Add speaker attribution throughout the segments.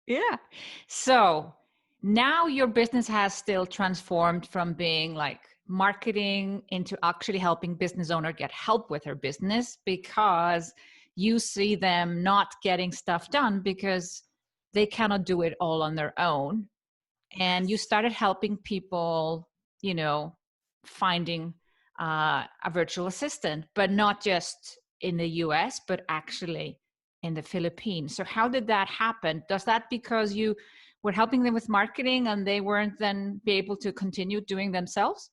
Speaker 1: Yeah. So now your business has still transformed from being like marketing into actually helping business owner get help with her business because you see them not getting stuff done because they cannot do it all on their own. And you
Speaker 2: Yes.
Speaker 1: started helping people, you know, finding a virtual assistant, but not just in the US, but actually in the Philippines. So how did that happen? Does that because you were helping them with marketing and they weren't then be able to continue doing themselves?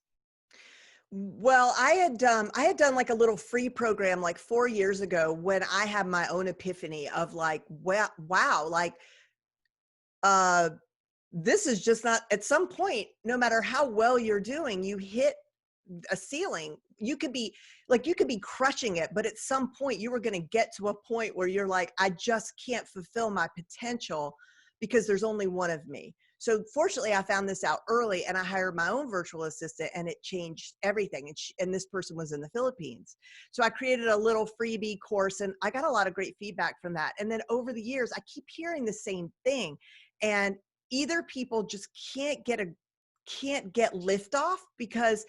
Speaker 2: Well, I had done like a little free program like 4 years ago when I had my own epiphany of like, wow, like uh this is just not, at some point, no matter how well you're doing, you hit a ceiling. You could be crushing it, but at some point you were going to get to a point where you're like, I just can't fulfill my potential because there's only one of me. So fortunately I found this out early and I hired my own virtual assistant and it changed everything. And this person was in the Philippines. So I created a little freebie course and I got a lot of great feedback from that. And then over the years, I keep hearing the same thing. And either people just can't get liftoff because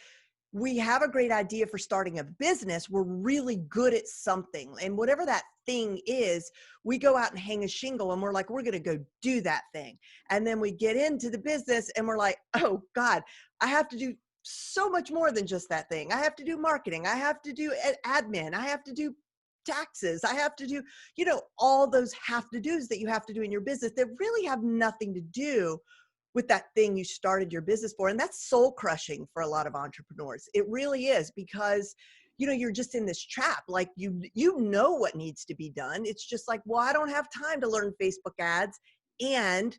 Speaker 2: we have a great idea for starting a business. We're really good at something. And whatever that thing is, we go out and hang a shingle and we're like, we're going to go do that thing. And then we get into the business and we're like, oh God, I have to do so much more than just that thing. I have to do marketing. I have to do admin. I have to do taxes. I have to do, all those have to do's that you have to do in your business that really have nothing to do with that thing you started your business for. And that's soul crushing for a lot of entrepreneurs. It really is because, you're just in this trap. Like you know what needs to be done. It's just like, well, I don't have time to learn Facebook ads and,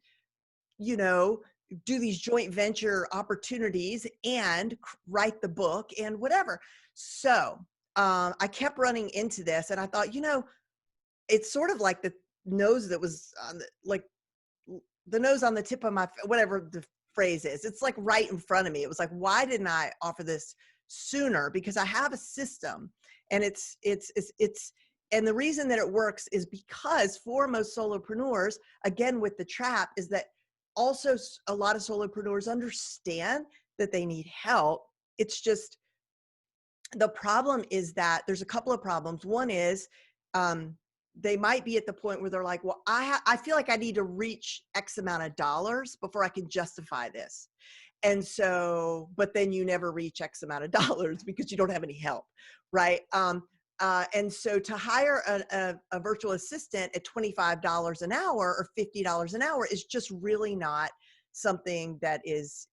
Speaker 2: you know, do these joint venture opportunities and write the book and whatever. So I kept running into this and I thought, it's sort of like the nose that was on the nose on the tip of my, whatever the phrase is, it's like right in front of me. It was like, why didn't I offer this sooner? Because I have a system and and the reason that it works is because for most solopreneurs, again, with the trap is that also a lot of solopreneurs understand that they need help. It's just, the problem is that there's a couple of problems. One is, they might be at the point where they're like, well, I feel like I need to reach X amount of dollars before I can justify this. And so, but then you never reach X amount of dollars because you don't have any help. Right. And so to hire a virtual assistant at $25 an hour or $50 an hour is just really not something that is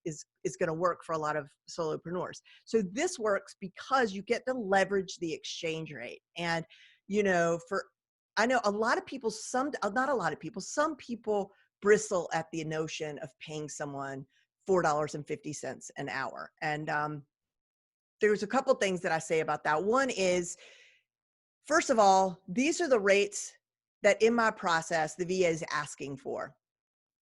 Speaker 2: going to work for a lot of solopreneurs. So this works because you get to leverage the exchange rate. And, I know a lot of people, not a lot of people, some people bristle at the notion of paying someone $4.50 an hour. And there's a couple things that I say about that. One is, first of all, these are the rates that in my process, the VA is asking for.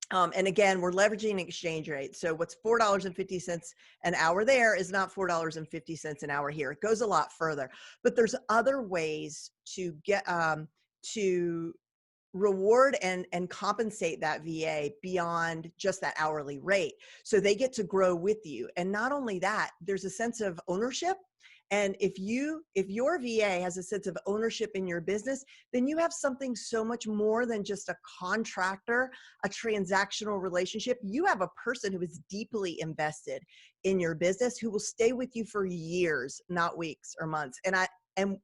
Speaker 2: And again, we're leveraging an exchange rate. So what's $4.50 an hour there is not $4.50 an hour here. It goes a lot further, but there's other ways to get, to reward and compensate that VA beyond just that hourly rate. So they get to grow with you. And not only that, there's a sense of ownership. And if your VA has a sense of ownership in your business, then you have something so much more than just a contractor, a transactional relationship. You have a person who is deeply invested in your business, who will stay with you for years, not weeks or months. And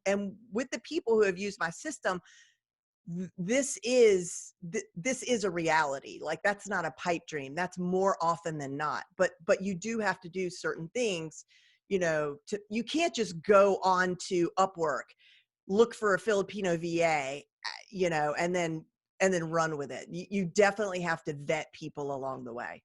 Speaker 2: with the people who have used my system, this is a reality. Like, that's not a pipe dream. That's more often than not. But you do have to do certain things. You can't just go on to Upwork, look for a Filipino VA, and then run with it. You definitely have to vet people along the way.